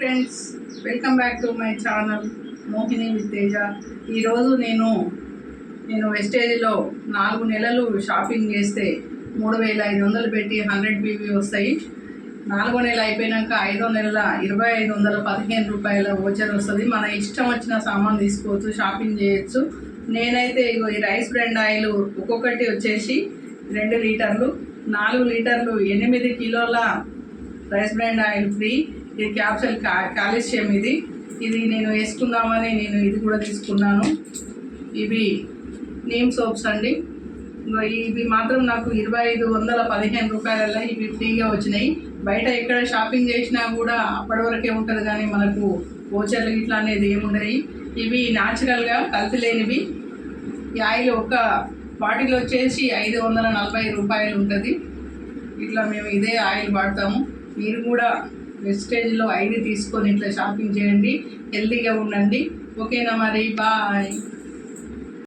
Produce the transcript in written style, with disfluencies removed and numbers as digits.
Friends, welcome back to my channel Mohini with Teja. ఈరోజు నేను వెస్టేజ్లో 4 నెలలు షాపింగ్ చేస్తే 3500 పెట్టి 100 బీబీ వస్తాయి. 4వ నెల అయిపోయాక 5వ నెల 2515 రూపాయల ఓచర్ వస్తుంది. మన ఇష్టం వచ్చిన సామాన్ తీసుకోవచ్చు, షాపింగ్ చేయొచ్చు. నేనైతే ఈ రైస్ బ్రాండ్ ఆయిల్ ఒక్కొక్కటి వచ్చేసి 2 లీటర్లు, 4 లీటర్లు 8 కిలోల రైస్ బ్రాండ్ ఆయిల్ ఫ్రీ. ఇది క్యాప్సూల్ కాల్షియం. ఇది నేను వేసుకుందామని ఇది కూడా తీసుకున్నాను. ఇవి నీమ్ సోప్స్ అండి. ఇవి మాత్రం నాకు 2515 రూపాయలలో ఇవి ఫ్రీగా వచ్చినాయి. బయట ఎక్కడ షాపింగ్ చేసినా కూడా అప్పటి వరకే ఉంటుంది, కానీ మనకు ఓచర్లు ఇట్లా అనేది ఏముండయి. ఇవి న్యాచురల్గా కల్తీ లేనివి. ఈ ఆయిల్ ఒక బాటిల్ వచ్చేసి 540 రూపాయలు ఉంటుంది. ఇట్లా మేము ఇదే ఆయిల్ వాడతాము. మీరు కూడా వెస్టేజ్లో 5 తీసుకొని ఇట్లా షాపింగ్ చేయండి, హెల్తీగా ఉండండి. ఓకేనా మరి, బాయ్.